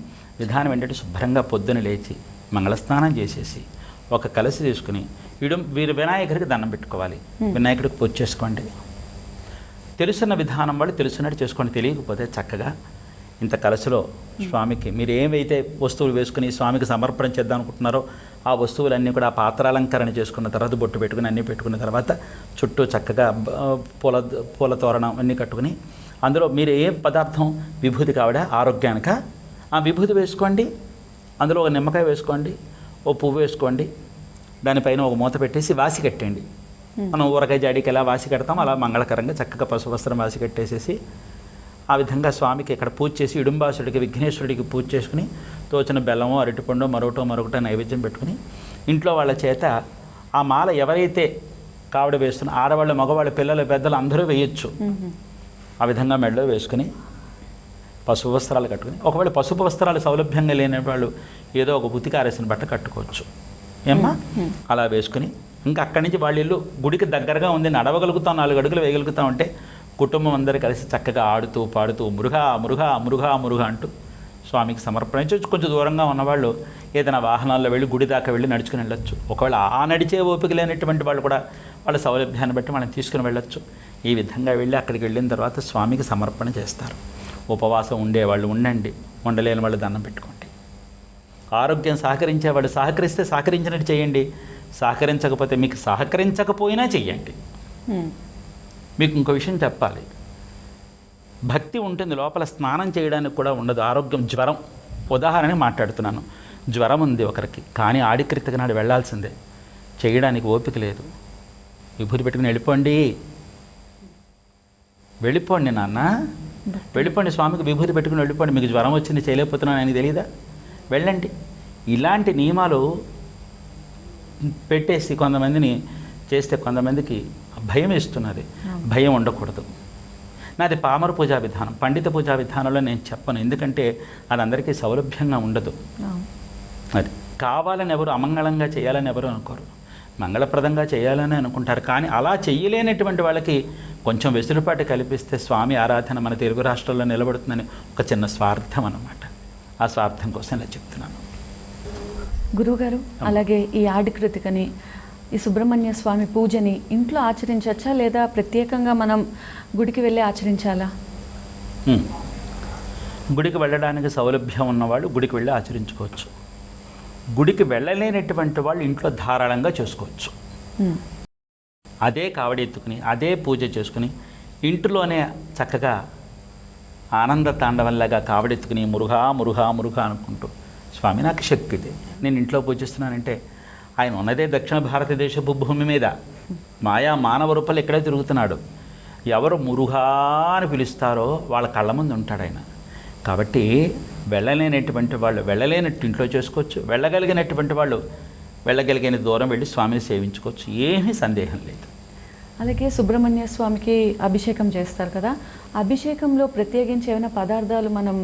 విధానం ఏంటంటే శుభ్రంగా పొద్దున లేచి మంగళస్నానం చేసేసి ఒక కలసి తీసుకుని వీరు వినాయకుడికి దండం పెట్టుకోవాలి. వినాయకుడికి పూజ చేసుకోండి. తెలుసున్న విధానం వాళ్ళు తెలుసున్నట్టు చేసుకోండి. తెలియకపోతే చక్కగా ఇంత కలశలో స్వామికి మీరు ఏవైతే వస్తువులు వేసుకుని స్వామికి సమర్పణ చేద్దాం అనుకుంటున్నారో ఆ వస్తువులన్నీ కూడా ఆ పాత్రాలంకరణ చేసుకున్న తర్వాత బొట్టు పెట్టుకుని అన్నీ పెట్టుకున్న తర్వాత చుట్టూ చక్కగా పూల తోరణం అన్నీ కట్టుకుని అందులో మీరు ఏ పదార్థం విభూతి కావడా ఆరోగ్యానిక ఆ విభూతి వేసుకోండి. అందులో ఒక నిమ్మకాయ వేసుకోండి, ఓ పువ్వు వేసుకోండి, దానిపైన ఒక మూత పెట్టేసి వాసి కట్టండి. మనం ఊరకాయ జాడికి ఎలా వాసి కడతాం అలా మంగళకరంగా చక్కగా పసుపు వస్త్రం వాసి కట్టేసేసి ఆ విధంగా స్వామికి ఇక్కడ పూజ చేసి ఇడుంబాసుడికి విఘ్నేశ్వరుడికి పూజ చేసుకుని తోచిన బెల్లమో అరటిపండు మరొకటో నైవేద్యం పెట్టుకుని ఇంట్లో వాళ్ళ చేత ఆ మాల ఎవరైతే కావడ వేస్తున్న ఆడవాళ్ళు మగవాళ్ళు పిల్లలు పెద్దలు అందరూ వేయొచ్చు. ఆ విధంగా మెడలో వేసుకుని పసుపు వస్త్రాలు కట్టుకుని, ఒకవేళ పసుపు వస్త్రాలు సౌలభ్యంగా లేని వాళ్ళు ఏదో ఒక ఉతికారేసిన బట్ట కట్టుకోవచ్చు ఏమ్మా. అలా వేసుకుని ఇంకా అక్కడి నుంచి వాళ్ళ ఇల్లు గుడికి దగ్గరగా ఉంది, నడవగలుగుతాం, 4 అడుగులు వేయగలుగుతాం అంటే కుటుంబం అందరూ కలిసి చక్కగా ఆడుతూ పాడుతూ మురుగా మురుగా మురుగా మురుగా అంటూ స్వామికి సమర్పించు. కొంచెం దూరంగా ఉన్నవాళ్ళు ఏదైనా వాహనాల్లో వెళ్ళి గుడి దాకా వెళ్ళి నడుచుకుని వెళ్ళొచ్చు. ఒకవేళ ఆ నడిచే ఓపిక లేనటువంటి వాళ్ళు కూడా వాళ్ళ సౌలభ్యాన్ని బట్టి వాళ్ళని తీసుకుని వెళ్ళొచ్చు. ఈ విధంగా వెళ్ళి అక్కడికి వెళ్ళిన తర్వాత స్వామికి సమర్పణ చేస్తారు. ఉపవాసం ఉండేవాళ్ళు ఉండండి, ఉండలేని వాళ్ళు దండం పెట్టుకోండి. ఆరోగ్యం సహకరించేవాళ్ళు సహకరిస్తే సహకరించినట్టు చేయండి, సహకరించకపోతే మీకు సహకరించకపోయినా చెయ్యండి. మీకు ఇంకో విషయం చెప్పాలి, భక్తి ఉంటుంది లోపల, స్నానం చేయడానికి కూడా ఉండదు. ఆరోగ్యం జ్వరం ఉదాహరణకి మాట్లాడుతున్నాను. జ్వరం ఉంది ఒకరికి, కానీ ఆడికృతిక నాడు వెళ్ళాల్సిందే, చేయడానికి ఓపిక లేదు. విభూతి పెట్టుకుని వెళ్ళిపోండి నాన్న, వెళ్ళిపోండి, స్వామికి విభూతి పెట్టుకుని వెళ్ళిపోండి. మీకు జ్వరం వచ్చింది చేయలేకపోతున్నాను అని తెలియదా, వెళ్ళండి. ఇలాంటి నియమాలు పెట్టేసి కొంతమందిని చేస్తే కొంతమందికి భయం ఇస్తున్నది. భయం ఉండకూడదు. నాది పామర పూజా విధానం, పండిత పూజా విధానంలో నేను చెప్పను, ఎందుకంటే అది అందరికీ సౌలభ్యంగా ఉండదు. అది కావాలని ఎవరు అమంగళంగా చేయాలని ఎవరు అనుకోరు, మంగళప్రదంగా చేయాలని అనుకుంటారు. కానీ అలా చెయ్యలేనటువంటి వాళ్ళకి కొంచెం వెసులుబాటు కల్పిస్తే స్వామి ఆరాధన మన తెలుగు రాష్ట్రాల్లో నిలబడుతుందని ఒక చిన్న స్వార్థం అన్నమాట. ఆ స్వార్థం కోసం ఇలా చెప్తున్నాను. గురువుగారు, అలాగే ఈ ఆడికృతికని, ఈ సుబ్రహ్మణ్య స్వామి పూజని ఇంట్లో ఆచరించవచ్చా లేదా ప్రత్యేకంగా మనం గుడికి వెళ్ళి ఆచరించాలా? గుడికి వెళ్ళడానికి సౌలభ్యం ఉన్నవాళ్ళు గుడికి వెళ్ళి ఆచరించుకోవచ్చు. గుడికి వెళ్ళలేనటువంటి వాళ్ళు ఇంట్లో ధారాళంగా చేసుకోవచ్చు. అదే కావడి ఎత్తుకుని అదే పూజ చేసుకుని ఇంట్లోనే చక్కగా ఆనంద తాండవంలాగా కావడెత్తుకుని మురుగా మురుగా మురుగా అనుకుంటూ, స్వామి నాకు శక్తి ఇది, నేను ఇంట్లో పూజిస్తున్నానంటే ఆయన ఉన్నదే దక్షిణ భారతదేశపు భూమి మీద, మాయా మానవ రూపాలు ఇక్కడే తిరుగుతున్నాడు. ఎవరు మురుగా అని పిలుస్తారో వాళ్ళ కళ్ళ ముందు ఉంటాడు ఆయన. కాబట్టి వెళ్ళలేనటువంటి వాళ్ళు వెళ్ళలేనట్టు ఇంట్లో చేసుకోవచ్చు, వెళ్ళగలిగినటువంటి వాళ్ళు వెళ్ళగలిగిన దూరం వెళ్ళి స్వామిని సేవించుకోవచ్చు, ఏమీ సందేహం లేదు. అలాగే సుబ్రహ్మణ్య స్వామికి అభిషేకం చేస్తారు కదా, అభిషేకంలో ప్రత్యేకించి ఏమైనా పదార్థాలు మనం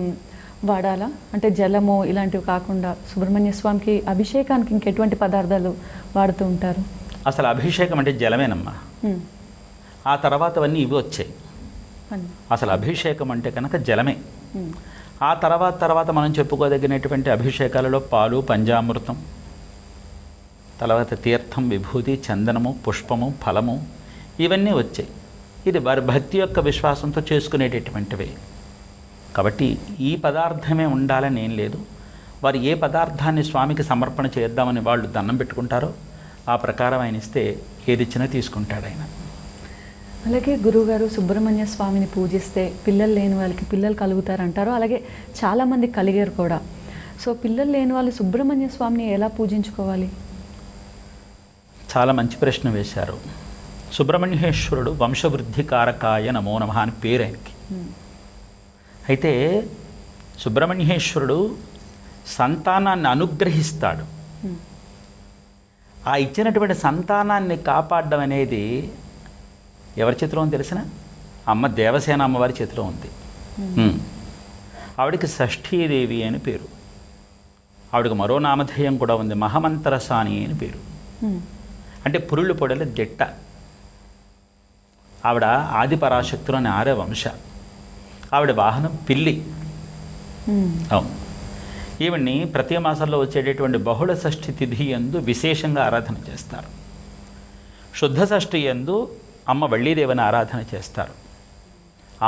వాడాలా? అంటే జలము ఇలాంటివి కాకుండా సుబ్రహ్మణ్య స్వామికి అభిషేకానికి ఇంకెటువంటి పదార్థాలు వాడుతూ ఉంటారు? అసలు అభిషేకం అంటే జలమేనమ్మా. ఆ తర్వాతవన్నీ ఇవి వచ్చాయి. అసలు అభిషేకం అంటే కనుక జలమే. ఆ తర్వాత మనం చెప్పుకోదగినటువంటి అభిషేకాలలో పాలు, పంచామృతం, తర్వాత తీర్థం, విభూతి, చందనము, పుష్పము, ఫలము, ఇవన్నీ వచ్చాయి. ఇది వారి భక్తి యొక్క విశ్వాసంతో చేసుకునేటటువంటివి. కాబట్టి ఈ పదార్థమే ఉండాలని ఏం లేదు. వారు ఏ పదార్థాన్ని స్వామికి సమర్పణ చేద్దామని వాళ్ళు దండం పెట్టుకుంటారో ఆ ప్రకారం ఆయన ఇస్తే ఏది ఇచ్చినా తీసుకుంటాడు ఆయన. అలాగే గురువుగారు, సుబ్రహ్మణ్య స్వామిని పూజిస్తే పిల్లలు లేని వాళ్ళకి పిల్లలు కలుగుతారంటారు, అలాగే చాలామంది కలిగారు కూడా. సో పిల్లలు లేని వాళ్ళు సుబ్రహ్మణ్య స్వామిని ఎలా పూజించుకోవాలి? చాలా మంచి ప్రశ్న వేశారు. సుబ్రహ్మణ్యేశ్వరుడు వంశవృద్ధి కారకాయ నమో నమః అని పేరు ఆయనకి. అయితే సుబ్రహ్మణ్యేశ్వరుడు సంతానాన్ని అనుగ్రహిస్తాడు. ఆ ఇచ్చినటువంటి సంతానాన్ని కాపాడడం అనేది ఎవరి చేతిలో ఉంది తెలిసిన? అమ్మ దేవసేన అమ్మవారి చేతిలో ఉంది. ఆవిడికి షష్ఠీదేవి అని పేరు. ఆవిడకి మరో నామధేయం కూడా ఉంది, మహమంతరసాని అని పేరు. అంటే పురుళ్ళు పొడల దిట్ట. ఆవిడ ఆదిపరాశక్తులు అని 6వ వంశ. ఆవిడ వాహనం పిల్లి. అవును. ఈవిడ్ని ప్రతి మాసంలో వచ్చేటటువంటి బహుళ షష్ఠి తిథి యందు విశేషంగా ఆరాధన చేస్తారు. శుద్ధ షష్ఠి యందు అమ్మ వళ్ళీదేవిని ఆరాధన చేస్తారు.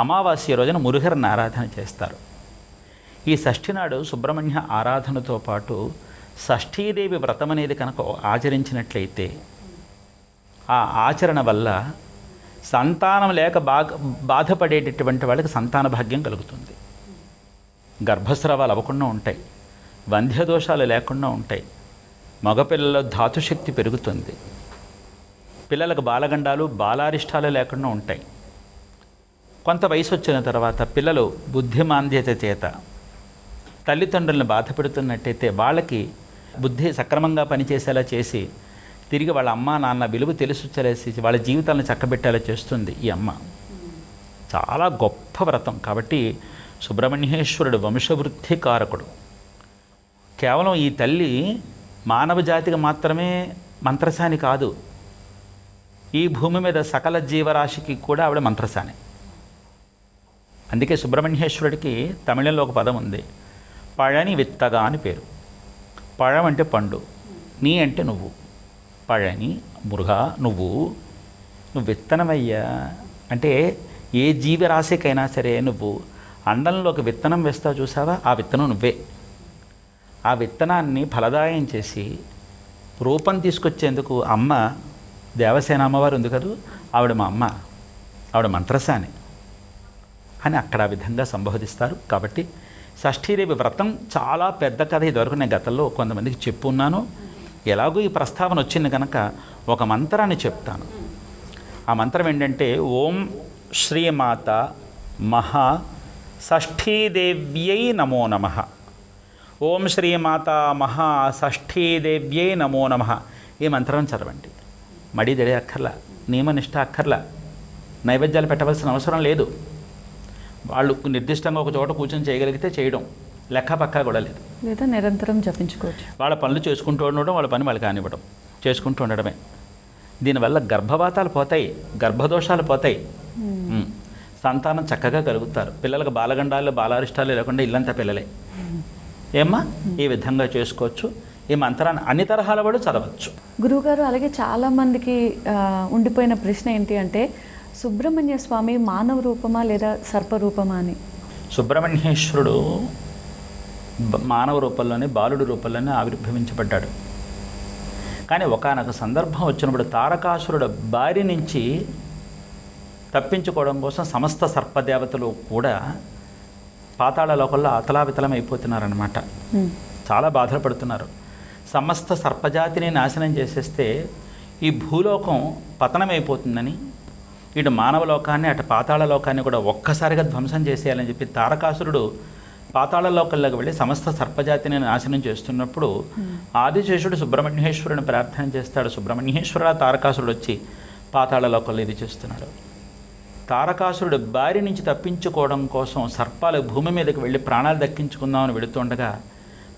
అమావాస్య రోజున మురుగరని ఆరాధన చేస్తారు. ఈ షష్ఠి నాడు సుబ్రహ్మణ్య ఆరాధనతో పాటు షష్ఠీదేవి వ్రతం అనేది కనుక ఆచరించినట్లయితే ఆ ఆచరణ వల్ల సంతానం లేక బాధపడేటటువంటి వాళ్ళకి సంతాన భాగ్యం కలుగుతుంది. గర్భస్రావాలు అవ్వకుండా ఉంటాయి, వంధ్యదోషాలు లేకుండా ఉంటాయి, మగపిల్లల్లో ధాతుశక్తి పెరుగుతుంది, పిల్లలకు బాలగండాలు బాలారిష్టాలు లేకుండా ఉంటాయి. కొంత వయసు వచ్చిన తర్వాత పిల్లలు బుద్ధిమాంద్యత చేత తల్లిదండ్రులను బాధ పెడుతున్నట్టయితే వాళ్ళకి బుద్ధి సక్రమంగా పనిచేసేలా చేసి తిరిగి వాళ్ళ అమ్మ నాన్న విలువ తెలుసుచేసి వాళ్ళ జీవితాలను చక్కబెట్టేలా చేస్తుంది ఈ అమ్మ. చాలా గొప్ప వ్రతం. కాబట్టి సుబ్రహ్మణ్యేశ్వరుడు వంశవృద్ధి కారకుడు. కేవలం ఈ తల్లి మానవ జాతికి మాత్రమే మంత్రసాని కాదు, ఈ భూమి మీద సకల జీవరాశికి కూడా ఆవిడ మంత్రసాని. అందుకే సుబ్రహ్మణ్యేశ్వరుడికి తమిళంలో ఒక పదం ఉంది, పళని విత్తగా అని పేరు. పഴం అంటే పండు, నీ అంటే నువ్వు. పళని మురుగా నువ్వు విత్తనమయ్యా అంటే ఏ జీవరాశికైనా సరే నువ్వు అండంలోకి విత్తనం వేస్తావు చూసావా, ఆ విత్తనం నువ్వే. ఆ విత్తనాన్ని ఫలదాయం చేసి రూపం తీసుకొచ్చేందుకు అమ్మ దేవసేన అమ్మవారు ఉంది కదా, ఆవిడ మా అమ్మ, ఆవిడ మంత్రసాని అని అక్కడ ఆ విధంగా సంబోధిస్తారు. కాబట్టి షష్ఠీదేవి వ్రతం చాలా పెద్ద కథ. ఇదివరకు నేను గతంలో కొంతమందికి చెప్పున్నాను. ఎలాగో ఈ ప్రస్తావన వచ్చింది కనుక ఒక మంత్రాన్ని చెప్తాను. ఆ మంత్రం ఏంటంటే ఓం శ్రీమాత మహా షష్ఠీదేవ్యై నమో నమః. ఓం శ్రీమాత మహా షష్ఠీదేవ్యై నమో నమః. ఈ మంత్రం చదవండి. మడి దడే అక్కర్లా, నియమనిష్ట అక్కర్లా, నైవేద్యాలు పెట్టవలసిన అవసరం లేదు. వాళ్ళు నిర్దిష్టంగా ఒక చోట కూర్చొని చేయగలిగితే చేయడం, లెక్క పక్కా కూడా లేదు. లేదా నిరంతరం జపించుకోవచ్చు. వాళ్ళ పనులు చేసుకుంటూ ఉండడం, వాళ్ళ పని వాళ్ళకి కానివ్వడం, చేసుకుంటూ ఉండడమే. దీనివల్ల గర్భవాతాలు పోతాయి, గర్భదోషాలు పోతాయి, సంతానం చక్కగా కలుగుతారు. పిల్లలకు బాలగండాలు బాలారిష్టాలు లేకుండా ఇల్లంతా పిల్లలే. ఏమ్మా ఈ విధంగా చేసుకోవచ్చు. ఈ మంత్రాన్ని అన్ని తరహాల వాడు చదవచ్చు. గురువుగారు, అలాగే చాలామందికి ఉండిపోయిన ప్రశ్న ఏంటి అంటే సుబ్రహ్మణ్య స్వామి మానవ రూపమా లేదా సర్పరూపమా అని. సుబ్రహ్మణ్యేశ్వరుడు మానవ రూపంలోనే బాలుడి రూపంలోనే ఆవిర్భవించబడ్డాడు. కానీ ఒకానొక సందర్భం వచ్చినప్పుడు తారకాసురుడు బారి నుంచి తప్పించుకోవడం కోసం సమస్త సర్పదేవతలు కూడా పాతాళ లోకంలో అతలావితలం అయిపోతున్నారనమాట. చాలా బాధలు పడుతున్నారు. సమస్త సర్పజాతిని నాశనం చేసేస్తే ఈ భూలోకం పతనమైపోతుందని, ఇటు మానవ లోకాన్ని అటు పాతాళ లోకాన్ని కూడా ఒక్కసారిగా ధ్వంసం చేసేయాలని చెప్పి తారకాసురుడు పాతాళ లోకంలోకి వెళ్ళి సమస్త సర్పజాతిని నాశనం చేస్తున్నప్పుడు ఆదిశేషుడు సుబ్రహ్మణ్యేశ్వరుని ప్రార్థన చేస్తాడు. సుబ్రహ్మణ్యేశ్వరుడు తారకాసురుడు వచ్చి పాతాళ లోకంలో ఇది చేస్తున్నాడు. తారకాసురుడు బారి నుంచి తప్పించుకోవడం కోసం సర్పాలు భూమి మీదకి వెళ్ళి ప్రాణాలు దక్కించుకుందామని వెళుతుండగా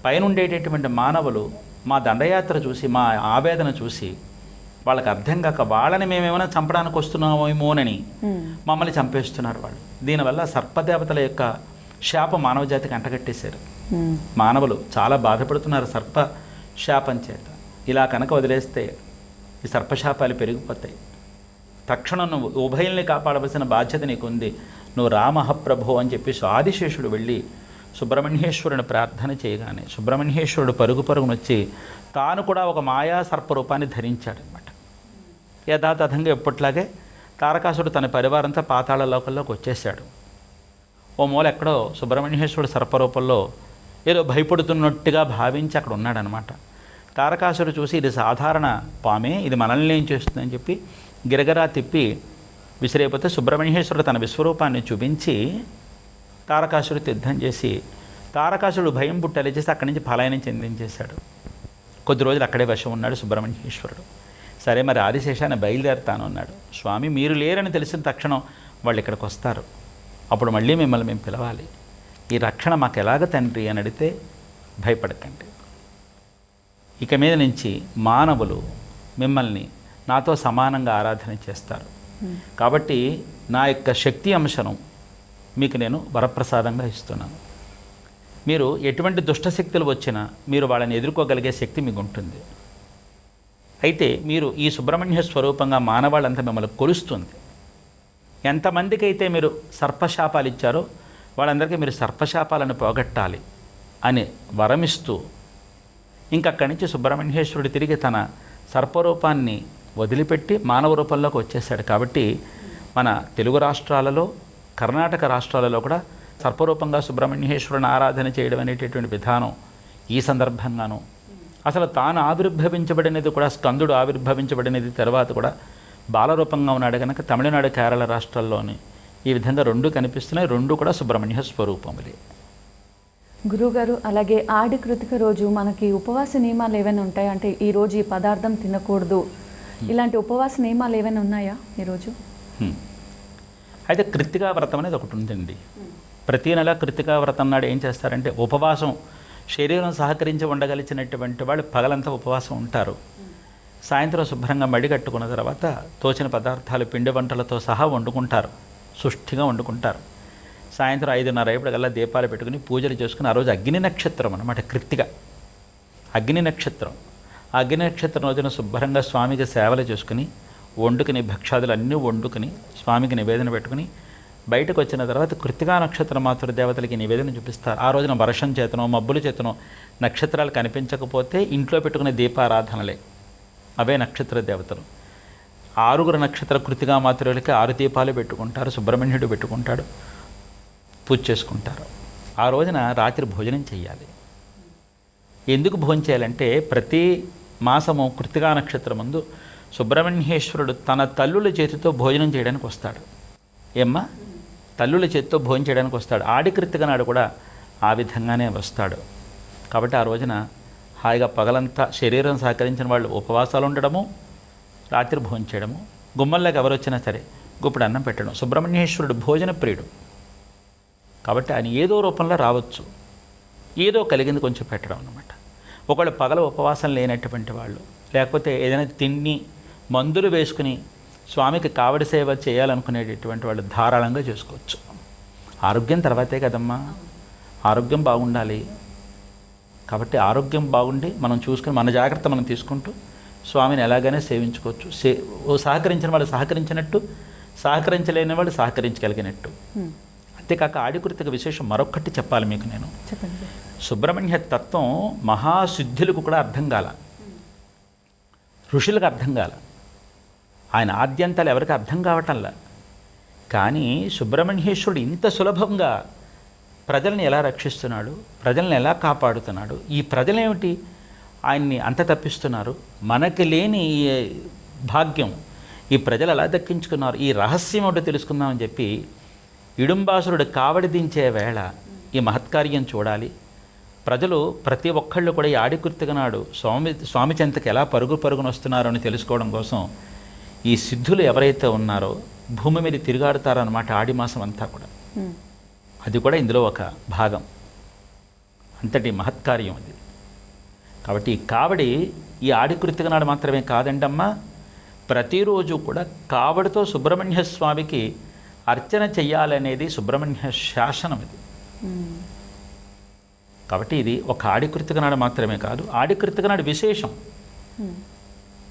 పైన ఉండేటటువంటి మానవులు మా దండయాత్ర చూసి, మా ఆవేదన చూసి వాళ్ళకి అర్థం కాక వాళ్ళని మేమేమైనా చంపడానికి వస్తున్నామేమోనని మమ్మల్ని చంపేస్తున్నారు వాళ్ళు. దీనివల్ల సర్పదేవతల యొక్క శాపం మానవ జాతికి అంటగట్టేశారు. మానవులు చాలా బాధపడుతున్నారు సర్ప శాపం చేత. ఇలా కనుక వదిలేస్తే ఈ సర్పశాపాలు పెరిగిపోతాయి. తక్షణం నువ్వు ఉభయుల్ని కాపాడవలసిన బాధ్యత నీకుంది, నువ్వు రామహప్రభో అని చెప్పేసి ఆదిశేషుడు వెళ్ళి సుబ్రహ్మణ్యేశ్వరుని ప్రార్థన చేయగానే సుబ్రహ్మణ్యేశ్వరుడు పరుగు పరుగునొచ్చి తాను కూడా ఒక మాయా సర్పరూపాన్ని ధరించాడనమాట. యథాతథంగా ఎప్పట్లాగే తారకాసుడు తన పరివారంతో పాతాళ లోకంలోకి వచ్చేసాడు. ఓ మూల ఎక్కడో సుబ్రహ్మణ్యేశ్వరుడు సర్పరూపంలో ఏదో భయపడుతున్నట్టుగా భావించి అక్కడ ఉన్నాడనమాట. తారకాసుడు చూసి ఇది సాధారణ పామే, ఇది మనల్ని ఏం చేస్తుందని చెప్పి గిరగరా తిప్పి విసిరైపోతే సుబ్రహ్మణ్యేశ్వరుడు తన విశ్వరూపాన్ని చూపించి తారకాసురుడు యుద్ధం చేసి తారకాసురుడు భయం పుట్టేలా చేసి అక్కడి నుంచి పలాయనం చెందించేశాడు. కొద్ది రోజులు అక్కడే వశం ఉన్నాడు సుబ్రహ్మణ్యేశ్వరుడు. సరే మరి ఆదిశేషాన్ని బయలుదేరుతాను అన్నాడు. స్వామి మీరు లేరని తెలిసిన తక్షణం వాళ్ళు ఇక్కడికి వస్తారు, అప్పుడు మళ్ళీ మిమ్మల్ని మేము పిలవాలి, ఈ రక్షణ మాకు ఎలాగ తండ్రి అని అడిగితే భయపడకండి, ఇక మీద నుంచి మానవులు మిమ్మల్ని నాతో సమానంగా ఆరాధన చేస్తారు, కాబట్టి నా యొక్క శక్తి అంశను మీకు నేను వరప్రసాదంగా ఇస్తున్నాను. మీరు ఎటువంటి దుష్టశక్తులు వచ్చినా మీరు వాళ్ళని ఎదుర్కోగలిగే శక్తి మీకు ఉంటుంది. అయితే మీరు ఈ సుబ్రహ్మణ్య స్వరూపంగా మానవాళ్ళంతా మిమ్మల్ని కొలుస్తుంది. ఎంతమందికి అయితే మీరు సర్పశాపాలు ఇచ్చారో వాళ్ళందరికీ మీరు సర్పశాపాలను పోగొట్టాలి అని వరమిస్తూ ఇంకక్కడి నుంచి సుబ్రహ్మణ్యేశ్వరుడు తిరిగి తన సర్పరూపాన్ని వదిలిపెట్టి మానవ రూపంలోకి వచ్చేసాడు. కాబట్టి మన తెలుగు రాష్ట్రాలలో, కర్ణాటక రాష్ట్రాలలో కూడా సర్పరూపంగా సుబ్రహ్మణ్యేశ్వరుని ఆరాధన చేయడం అనేటటువంటి విధానం ఈ సందర్భంగాను, అసలు తాను ఆవిర్భవించబడినది కూడా, స్కందుడు ఆవిర్భవించబడినది తర్వాత కూడా బాలరూపంగా ఉన్నాడు కనుక తమిళనాడు కేరళ రాష్ట్రాల్లోని ఈ విధంగా రెండు కనిపిస్తున్నాయి. రెండు కూడా సుబ్రహ్మణ్య స్వరూపములే. గురువుగారు, అలాగే ఆడి కృతిక రోజు మనకి ఉపవాస నియమాలు ఏమైనా ఉంటాయా? అంటే ఈరోజు ఈ పదార్థం తినకూడదు, ఇలాంటి ఉపవాస నియమాలు ఏమైనా ఉన్నాయా ఈరోజు? అయితే కృత్తికా వ్రతం అనేది ఒకటి ఉందండి. ప్రతి నెల కృత్తికా వ్రతం నాడు ఏం చేస్తారంటే ఉపవాసం, శరీరం సహకరించి ఉండగలిగినటువంటి వాళ్ళు పగలంతా ఉపవాసం ఉంటారు. సాయంత్రం శుభ్రంగా మడి కట్టుకున్న తర్వాత తోచిన పదార్థాలు పిండి వంటలతో సహా వండుకుంటారు, సుష్టిగా వండుకుంటారు. సాయంత్రం 5:30 అయ్యేప్పటికల్లా దీపాలు పెట్టుకుని పూజలు చేసుకుని, ఆ రోజు అగ్ని నక్షత్రం అన్నమాట కృత్తిక, అగ్ని నక్షత్రం. ఆ అగ్ని నక్షత్రం రోజున శుభ్రంగా స్వామికి సేవలు చేసుకుని వండుకుని భక్షాదులు అన్నీ వండుకుని స్వామికి నివేదన పెట్టుకుని బయటకు వచ్చిన తర్వాత కృత్తికా నక్షత్ర మాతృ దేవతలకి నివేదన చూపిస్తారు. ఆ రోజున వర్షం చేతనో మబ్బుల చేతనో నక్షత్రాలు కనిపించకపోతే ఇంట్లో పెట్టుకునే దీపారాధనలే అవే నక్షత్ర దేవతలు. 6 నక్షత్ర కృత్తికా మాతృలకి 6 దీపాలు పెట్టుకుంటారు, సుబ్రహ్మణ్యుడు పెట్టుకుంటాడు, పూజ చేసుకుంటారు. ఆ రోజున రాత్రి భోజనం చేయాలి. ఎందుకు భోజనం చేయాలంటే ప్రతి మాసము కృత్తికా నక్షత్రం ముందు సుబ్రహ్మణ్యేశ్వరుడు తన తల్లుల చేతితో భోజనం చేయడానికి వస్తాడు. ఏమ్మా, తల్లుల చేతితో భోజనం చేయడానికి వస్తాడు. ఆడి కృత్తిక నాడు కూడా ఆ విధంగానే వస్తాడు. కాబట్టి ఆ రోజున హాయిగా పగలంతా శరీరం సహకరించిన వాళ్ళు ఉపవాసాలు ఉండడము, రాత్రి భోజనం చేయడము, గుమ్మల్లోకి ఎవరు వచ్చినా సరే గుప్పుడు అన్నం పెట్టడం. సుబ్రహ్మణ్యేశ్వరుడు భోజన ప్రియుడు కాబట్టి ఆయన ఏదో రూపంలో రావచ్చు, ఏదో కలిగింది కొంచెం పెట్టడం అన్నమాట. ఒకళ్ళు పగల ఉపవాసం లేనటువంటి వాళ్ళు, లేకపోతే ఏదైనా తిండి మందులు వేసుకుని స్వామికి కావడి సేవ చేయాలనుకునేటటువంటి వాళ్ళు ధారాళంగా చేసుకోవచ్చు. ఆరోగ్యం తర్వాతే కదమ్మా, ఆరోగ్యం బాగుండాలి. కాబట్టి ఆరోగ్యం బాగుండి మనం చూసుకుని మన జాగ్రత్త మనం తీసుకుంటూ స్వామిని ఎలాగైనా సేవించుకోవచ్చు. సహకరించిన వాళ్ళు సహకరించినట్టు, సహకరించలేని వాళ్ళు సహకరించగలిగినట్టు. అంతేకాక ఆడికృతిక విశేషం మరొకటి చెప్పాలి మీకు నేను. చెప్పండి. సుబ్రహ్మణ్య తత్వం మహాసిద్ధులకు కూడా అర్థం కాల, ఋషులకు అర్థం కాల, ఆయన ఆద్యంతాలు ఎవరికి అర్థం కావటంలా. కానీ సుబ్రహ్మణ్యేశ్వరుడు ఇంత సులభంగా ప్రజల్ని ఎలా రక్షిస్తున్నాడు, ప్రజల్ని ఎలా కాపాడుతున్నాడు, ఈ ప్రజలేమిటి ఆయన్ని అంత తప్పిస్తున్నారు, మనకి లేని ఈ భాగ్యం ఈ ప్రజలు ఎలా దక్కించుకున్నారు, ఈ రహస్యం ఒకటి తెలుసుకుందామని చెప్పి ఇడుంబాసురుడు కావడి దించే వేళ ఈ మహత్కార్యం చూడాలి. ప్రజలు ప్రతి ఒక్కళ్ళు కూడా ఈ ఆడికృతిక నాడు స్వామి చెంతకు ఎలా పరుగున వస్తున్నారో అని తెలుసుకోవడం కోసం ఈ సిద్ధులు ఎవరైతే ఉన్నారో భూమి మీద తిరుగాడుతారన్నమాట ఆడి మాసం అంతా కూడా. అది కూడా ఇందులో ఒక భాగం, అంతటి మహత్కార్యం అది. కాబట్టి ఈ కావడి ఈ ఆడికృతిక నాడు మాత్రమే కాదండమ్మా, ప్రతిరోజు కూడా కావడితో సుబ్రహ్మణ్య స్వామికి అర్చన చెయ్యాలనేది సుబ్రహ్మణ్య శాసనం ఇది. కాబట్టి ఇది ఒక ఆడికృతిక నాడు మాత్రమే కాదు, ఆడికృతిక నాడు విశేషం.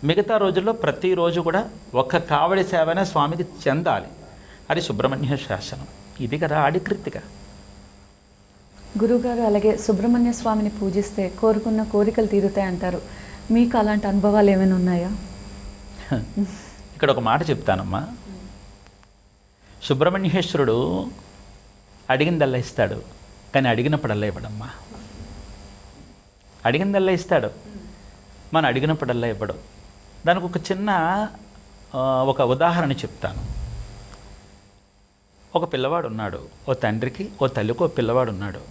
మిగతా రోజుల్లో ప్రతిరోజు కూడా ఒక్క కావడి సేవనే స్వామికి చెందాలి, అది సుబ్రహ్మణ్య శాసనం. ఇది కదా ఆడికృతిక. గురువుగారు, అలాగే సుబ్రహ్మణ్య స్వామిని పూజిస్తే కోరుకున్న కోరికలు తీరుతాయి అంటారు. మీకు అలాంటి అనుభవాలు ఏమైనా ఉన్నాయా? ఇక్కడ ఒక మాట చెప్తానమ్మా. సుబ్రహ్మణ్యేశ్వరుడు అడిగిందల్లా ఇస్తాడు, కానీ అడిగినప్పుడల్లా ఇవ్వడమ్మా. అడిగిందల్లా ఇస్తాడు, మనం అడిగినప్పుడల్లా ఇవ్వడు. దానికి ఒక చిన్న ఒక ఉదాహరణ చెప్తాను. ఒక పిల్లవాడు ఉన్నాడు, ఓ తండ్రికి ఓ తల్లికి ఓ పిల్లవాడు ఉన్నాడు.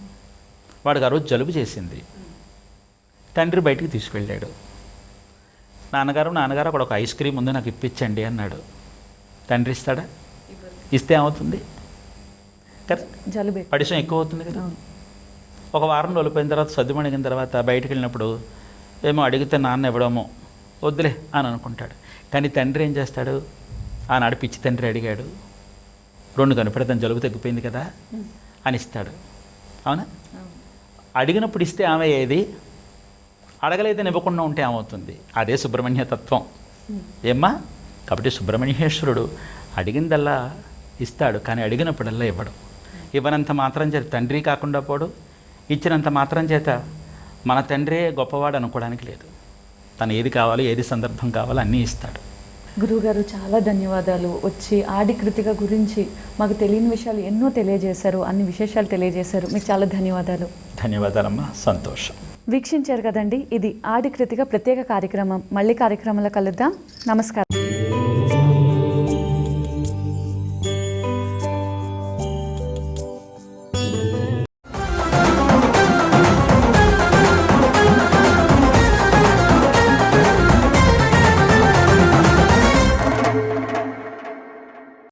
వాడికి ఆ రోజు జలుబు చేసింది. తండ్రి బయటికి తీసుకెళ్ళాడు. నాన్నగారు అక్కడ ఒక ఐస్ క్రీమ్ ఉంది, నాకు ఇప్పించండి అన్నాడు. తండ్రి ఇస్తాడా? ఇస్తే ఏమవుతుంది? జలుబు పడిసం ఎక్కువ అవుతుంది కదా. ఒక వారం రోజులపోయిన తర్వాత సర్దుమణిగిన తర్వాత బయటికి వెళ్ళినప్పుడు ఏమో అడిగితే నాన్న ఇవ్వడమో వద్దులే అని అనుకుంటాడు. కానీ తండ్రి ఏం చేస్తాడు? ఆనాడు పిచ్చి తండ్రి అడిగాడు, 2 కనిపెడతాను జలుబు తగ్గిపోయింది కదా అని ఇస్తాడు. అవునా? అడిగినప్పుడు ఇస్తే ఆమె ఏది, అడగలేదని ఇవ్వకుండా ఉంటే ఏమవుతుంది? అదే సుబ్రహ్మణ్య తత్వం ఏమ్మా. కాబట్టి సుబ్రహ్మణ్యేశ్వరుడు అడిగిందల్లా ఇస్తాడు, కానీ అడిగినప్పుడల్లా ఇవ్వడు. ఇవ్వనంత మాత్రం చేత తండ్రి కాకుండా పోడు, ఇచ్చినంత మాత్రం చేత మన తండ్రే గొప్పవాడు అనుకోవడానికి లేదు. తను ఏది కావాలో, ఏది సందర్భం కావాలో అన్నీ ఇస్తాడు. గురువుగారు, చాలా ధన్యవాదాలు. వచ్చి ఆడికృతిక గురించి మాకు తెలియని విషయాలు ఎన్నో తెలియజేశారు, అన్ని విశేషాలు తెలియజేశారు. మీకు చాలా ధన్యవాదాలు. ధన్యవాదాలమ్మా, సంతోషం. వీక్షించారు కదండి, ఇది ఆడికృతిక ప్రత్యేక కార్యక్రమం. మళ్ళీ కార్యక్రమంలో కలుద్దాం. నమస్కారం.